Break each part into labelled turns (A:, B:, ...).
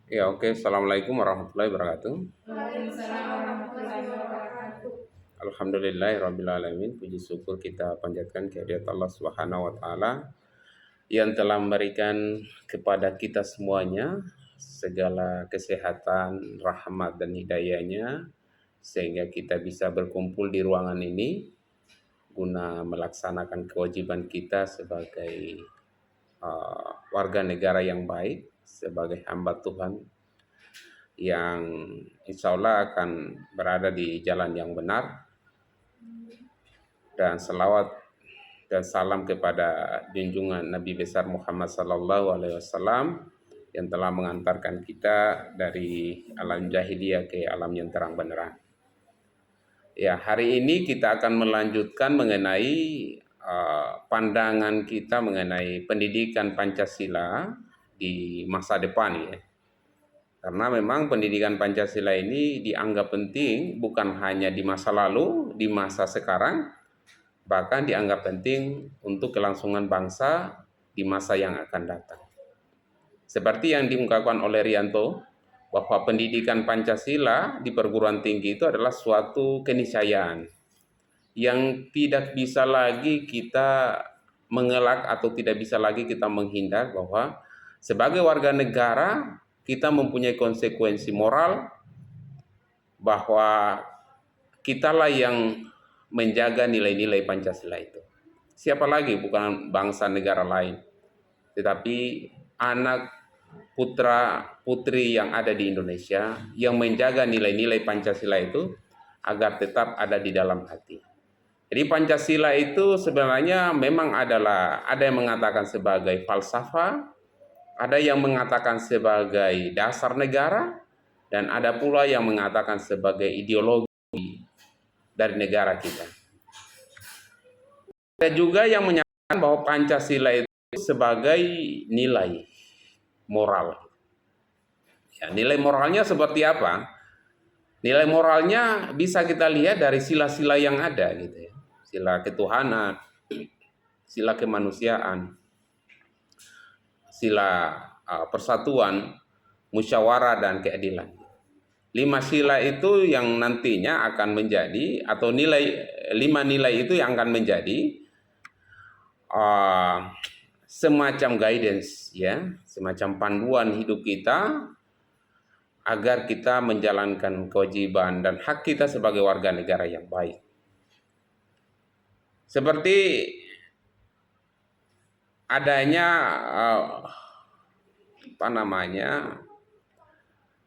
A: Ya, oke. Assalamualaikum warahmatullahi wabarakatuh.
B: Waalaikumsalam warahmatullahi wabarakatuh.
A: Alhamdulillahirrabbilalamin. Puji syukur kita panjatkan kehadirat Allah Subhanahu wa Ta'ala yang telah memberikan kepada kita semuanya segala kesehatan, rahmat, dan hidayahnya, sehingga kita bisa berkumpul di ruangan ini guna melaksanakan kewajiban kita sebagai warga negara yang baik, sebagai hamba Tuhan yang insya Allah akan berada di jalan yang benar, dan selawat dan salam kepada junjungan Nabi besar Muhammad Sallallahu Alaihi Wasallam yang telah mengantarkan kita dari alam jahiliyah ke alam yang terang benderang. Ya, hari ini kita akan melanjutkan mengenai pandangan kita mengenai pendidikan Pancasila di masa depan ya. Karena memang pendidikan Pancasila ini dianggap penting bukan hanya di masa lalu, di masa sekarang, bahkan dianggap penting untuk kelangsungan bangsa di masa yang akan datang. Seperti yang diungkapkan oleh Rianto, bahwa pendidikan Pancasila di perguruan tinggi itu adalah suatu keniscayaan yang tidak bisa lagi kita mengelak atau tidak bisa lagi kita menghindar, bahwa sebagai warga negara kita mempunyai konsekuensi moral bahwa kitalah yang menjaga nilai-nilai Pancasila itu. Siapa lagi, bukan bangsa negara lain, tetapi anak putra putri yang ada di Indonesia yang menjaga nilai-nilai Pancasila itu agar tetap ada di dalam hati. Jadi Pancasila itu sebenarnya memang adalah, ada yang mengatakan sebagai falsafah, ada yang mengatakan sebagai dasar negara, dan ada pula yang mengatakan sebagai ideologi dari negara kita. Ada juga yang menyatakan bahwa Pancasila itu sebagai nilai moral. Ya, nilai moralnya seperti apa? Nilai moralnya bisa kita lihat dari sila-sila yang ada gitu ya. Sila ketuhanan, sila kemanusiaan, sila persatuan, musyawarah, dan keadilan. 5 sila itu yang nantinya akan menjadi, atau 5 nilai itu yang akan menjadi semacam guidance ya, semacam panduan hidup kita agar kita menjalankan kewajiban dan hak kita sebagai warga negara yang baik. Seperti adanya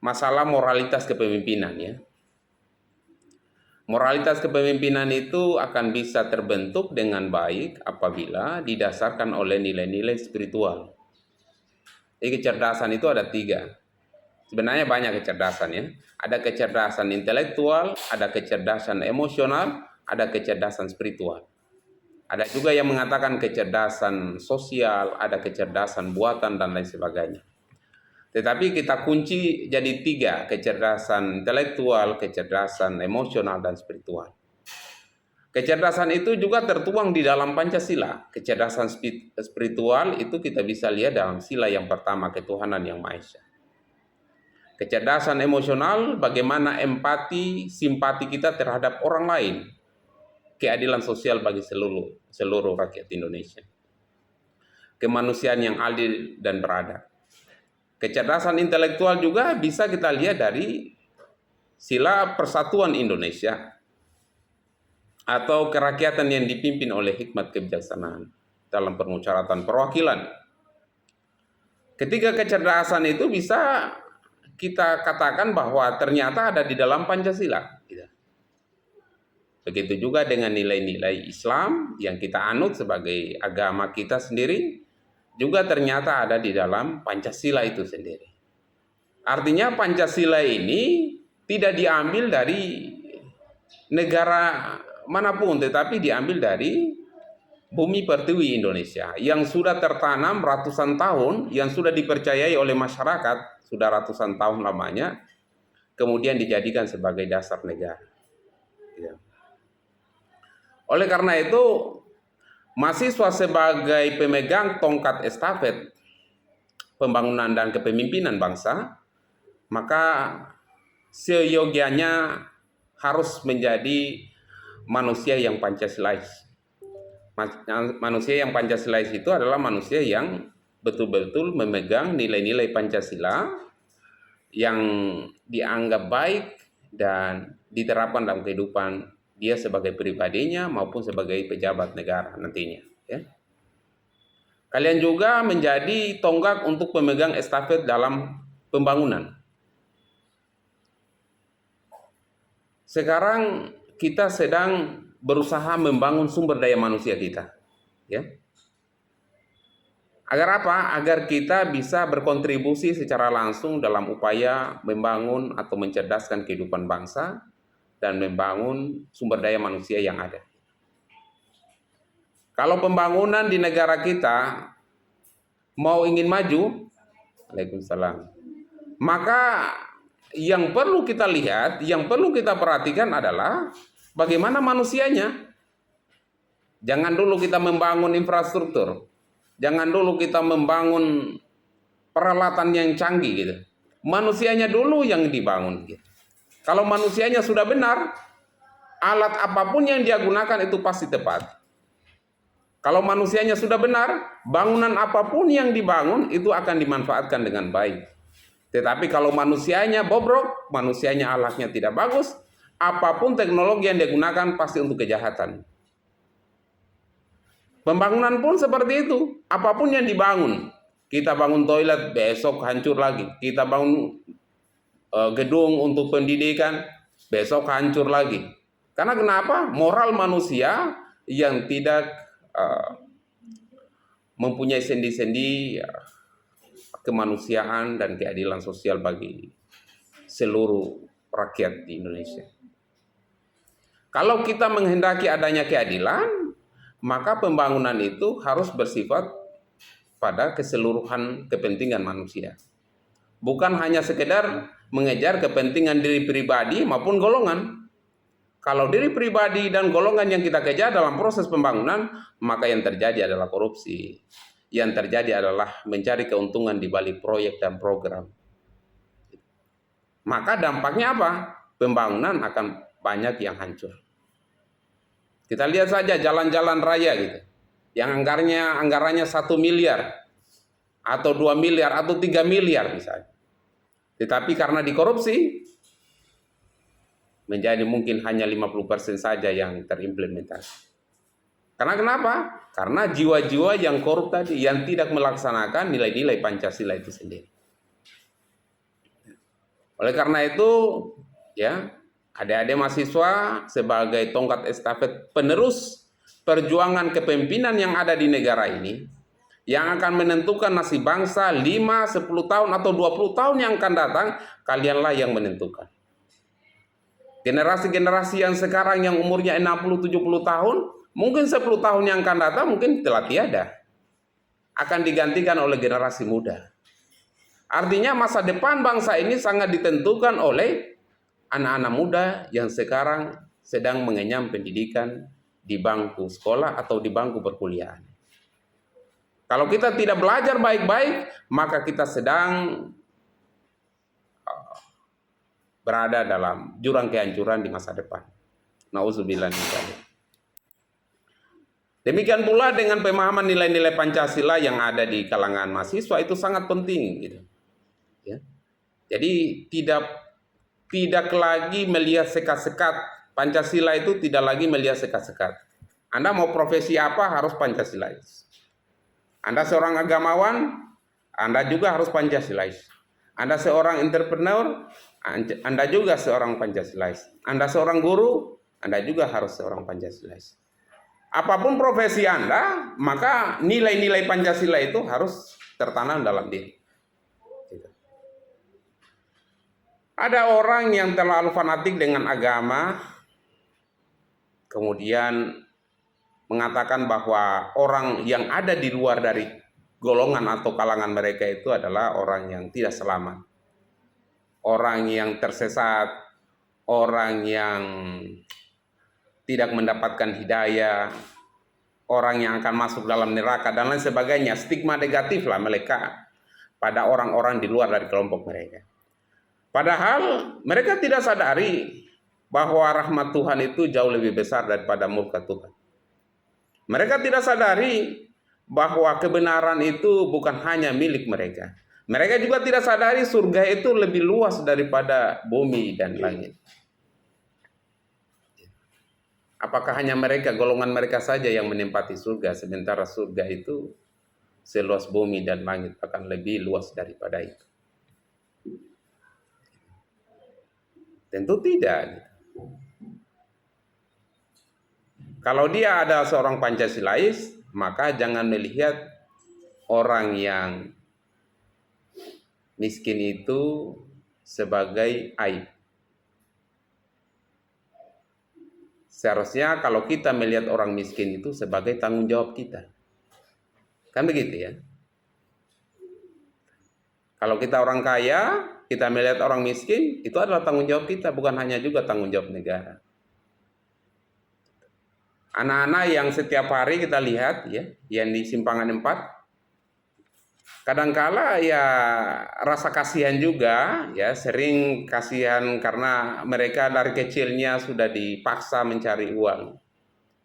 A: masalah moralitas kepemimpinan ya. Moralitas kepemimpinan itu akan bisa terbentuk dengan baik apabila didasarkan oleh nilai-nilai spiritual. Jadi kecerdasan itu ada 3. Sebenarnya banyak kecerdasan ya. Ada kecerdasan intelektual, ada kecerdasan emosional, ada kecerdasan spiritual. Ada juga yang mengatakan kecerdasan sosial, ada kecerdasan buatan, dan lain sebagainya. Tetapi kita kunci jadi 3, kecerdasan intelektual, kecerdasan emosional, dan spiritual. Kecerdasan itu juga tertuang di dalam Pancasila. Kecerdasan spiritual itu kita bisa lihat dalam sila yang pertama, ketuhanan yang Maha Esa. Kecerdasan emosional, bagaimana empati, simpati kita terhadap orang lain. Keadilan sosial bagi seluruh rakyat Indonesia. Kemanusiaan yang adil dan beradab. Kecerdasan intelektual juga bisa kita lihat dari sila persatuan Indonesia atau kerakyatan yang dipimpin oleh hikmat kebijaksanaan dalam permusyawaratan perwakilan. Ketiga kecerdasan itu bisa kita katakan bahwa ternyata ada di dalam Pancasila. Begitu juga dengan nilai-nilai Islam yang kita anut sebagai agama kita sendiri, juga ternyata ada di dalam Pancasila itu sendiri. Artinya Pancasila ini tidak diambil dari negara manapun, tetapi diambil dari bumi pertiwi Indonesia yang sudah tertanam ratusan tahun, yang sudah dipercayai oleh masyarakat sudah ratusan tahun lamanya, kemudian dijadikan sebagai dasar negara. Ya. Oleh karena itu, mahasiswa sebagai pemegang tongkat estafet pembangunan dan kepemimpinan bangsa maka seyogianya harus menjadi manusia yang Pancasilais. Manusia yang Pancasilais itu adalah manusia yang betul-betul memegang nilai-nilai Pancasila yang dianggap baik dan diterapkan dalam kehidupan dia sebagai pribadinya maupun sebagai pejabat negara nantinya. Ya. Kalian juga menjadi tonggak untuk pemegang estafet dalam pembangunan. Sekarang kita sedang berusaha membangun sumber daya manusia kita. Ya. Agar apa? Agar kita bisa berkontribusi secara langsung dalam upaya membangun atau mencerdaskan kehidupan bangsa dan membangun sumber daya manusia yang ada. Kalau pembangunan di negara kita mau ingin maju, Waalaikumsalam, maka yang perlu kita lihat, yang perlu kita perhatikan adalah bagaimana manusianya. Jangan dulu kita membangun infrastruktur. Jangan dulu kita membangun peralatan yang canggih gitu. Manusianya dulu yang dibangun gitu. Kalau manusianya sudah benar, alat apapun yang dia gunakan itu pasti tepat. Kalau manusianya sudah benar, bangunan apapun yang dibangun itu akan dimanfaatkan dengan baik. Tetapi kalau manusianya bobrok, manusianya alatnya tidak bagus, apapun teknologi yang digunakan pasti untuk kejahatan. Pembangunan pun seperti itu. Apapun yang dibangun, kita bangun toilet, besok hancur lagi. Kita bangun gedung untuk pendidikan, besok hancur lagi. Karena kenapa? Moral manusia yang tidak mempunyai sendi-sendi kemanusiaan dan keadilan sosial bagi seluruh rakyat di Indonesia. Kalau kita menghendaki adanya keadilan, maka pembangunan itu harus bersifat pada keseluruhan kepentingan manusia. Bukan hanya sekedar mengejar kepentingan diri pribadi maupun golongan. Kalau diri pribadi dan golongan yang kita kejar dalam proses pembangunan, maka yang terjadi adalah korupsi. Yang terjadi adalah mencari keuntungan di balik proyek dan program. Maka dampaknya apa? Pembangunan akan banyak yang hancur. Kita lihat saja jalan-jalan raya gitu, yang anggarannya 1 miliar, atau 2 miliar, atau 3 miliar misalnya. Tetapi karena dikorupsi, menjadi mungkin hanya 50% saja yang terimplementasi. Karena kenapa? Karena jiwa-jiwa yang korup tadi, yang tidak melaksanakan nilai-nilai Pancasila itu sendiri. Oleh karena itu, ya, adik-adik mahasiswa sebagai tongkat estafet penerus perjuangan kepemimpinan yang ada di negara ini, yang akan menentukan nasib bangsa 5, 10 tahun atau 20 tahun yang akan datang, kalianlah yang menentukan. Generasi-generasi yang sekarang yang umurnya 60-70 tahun, mungkin 10 tahun yang akan datang mungkin telah tiada. Akan digantikan oleh generasi muda. Artinya masa depan bangsa ini sangat ditentukan oleh anak-anak muda yang sekarang sedang mengenyam pendidikan di bangku sekolah atau di bangku perkuliahan. Kalau kita tidak belajar baik-baik, maka kita sedang berada dalam jurang kehancuran di masa depan. Nauzubillah min dzalik. Demikian pula dengan pemahaman nilai-nilai Pancasila yang ada di kalangan mahasiswa itu sangat penting gitu. Ya. Jadi tidak lagi melihat sekat-sekat. Pancasila itu tidak lagi melihat sekat-sekat. Anda mau profesi apa harus Pancasilais. Anda seorang agamawan, Anda juga harus Pancasilais. Anda seorang entrepreneur, Anda juga seorang Pancasilais. Anda seorang guru, Anda juga harus seorang Pancasilais. Apapun profesi Anda, maka nilai-nilai Pancasila itu harus tertanam dalam diri. Ada orang yang terlalu fanatik dengan agama, kemudian mengatakan bahwa orang yang ada di luar dari golongan atau kalangan mereka itu adalah orang yang tidak selamat, orang yang tersesat, orang yang tidak mendapatkan hidayah, orang yang akan masuk dalam neraka dan lain sebagainya. Stigma negatif lah melekat pada orang-orang di luar dari kelompok mereka. Padahal mereka tidak sadari bahwa rahmat Tuhan itu jauh lebih besar daripada murka Tuhan. Mereka tidak sadari bahwa kebenaran itu bukan hanya milik mereka. Mereka juga tidak sadari surga itu lebih luas daripada bumi dan langit. Apakah hanya mereka, golongan mereka saja yang menempati surga, sementara surga itu seluas bumi dan langit, akan lebih luas daripada itu? Tentu tidak. Kalau dia ada seorang Pancasilais, maka jangan melihat orang yang miskin itu sebagai aib. Seharusnya kalau kita melihat orang miskin itu sebagai tanggung jawab kita. Kan begitu ya? Kalau kita orang kaya, kita melihat orang miskin, itu adalah tanggung jawab kita, bukan hanya juga tanggung jawab negara. Anak-anak yang setiap hari kita lihat ya, yang di Simpangan 4, kadangkala ya rasa kasihan juga ya, sering kasihan karena mereka dari kecilnya sudah dipaksa mencari uang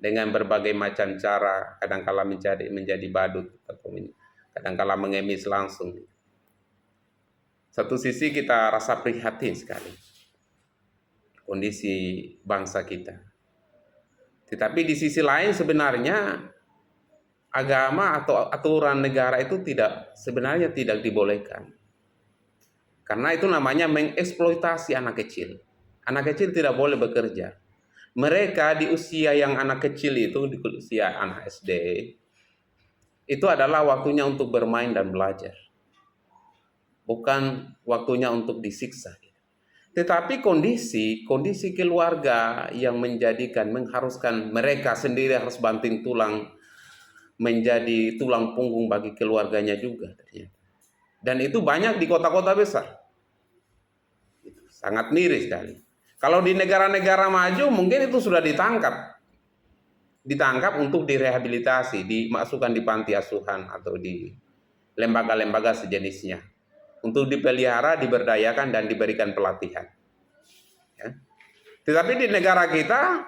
A: dengan berbagai macam cara, kadangkala menjadi badut atau kadangkala mengemis langsung. Satu sisi kita rasa prihatin sekali kondisi bangsa kita. Tetapi di sisi lain sebenarnya agama atau aturan negara itu sebenarnya tidak dibolehkan. Karena itu namanya mengeksploitasi anak kecil. Anak kecil tidak boleh bekerja. Mereka di usia yang anak kecil itu, di usia anak SD, itu adalah waktunya untuk bermain dan belajar. Bukan waktunya untuk disiksa. Tetapi kondisi keluarga yang mengharuskan mereka sendiri harus banting tulang, menjadi tulang punggung bagi keluarganya juga. Dan itu banyak di kota-kota besar. Sangat miris sekali. Kalau di negara-negara maju mungkin itu sudah ditangkap untuk direhabilitasi, dimasukkan di panti asuhan atau di lembaga-lembaga sejenisnya. Untuk dipelihara, diberdayakan, dan diberikan pelatihan. Ya. Tetapi di negara kita,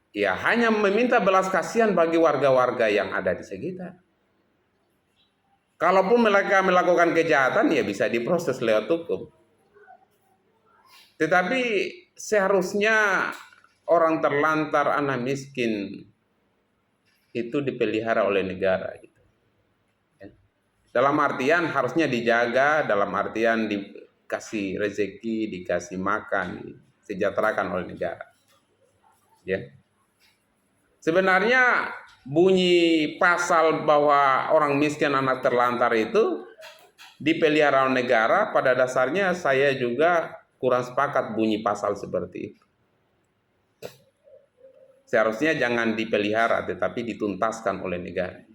A: ya hanya meminta belas kasihan bagi warga-warga yang ada di sekitar. Kalaupun mereka melakukan kejahatan, ya bisa diproses lewat hukum. Tetapi seharusnya orang terlantar, anak miskin, itu dipelihara oleh negara. Dalam artian harusnya dijaga, dalam artian dikasih rezeki, dikasih makan, disejahterakan oleh negara. Ya. Sebenarnya bunyi pasal bahwa orang miskin anak terlantar itu dipelihara oleh negara, pada dasarnya saya juga kurang sepakat bunyi pasal seperti itu. Seharusnya jangan dipelihara, tetapi dituntaskan oleh negara.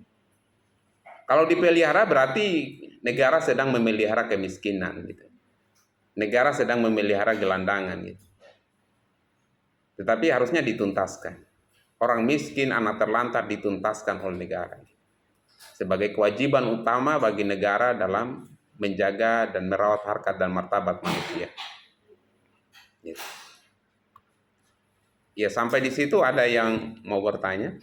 A: Kalau dipelihara berarti negara sedang memelihara kemiskinan, gitu. Negara sedang memelihara gelandangan, gitu. Tetapi harusnya dituntaskan. Orang miskin, anak terlantar dituntaskan oleh negara. Sebagai kewajiban utama bagi negara dalam menjaga dan merawat harkat dan martabat manusia. Gitu. Ya sampai di situ ada yang mau bertanya?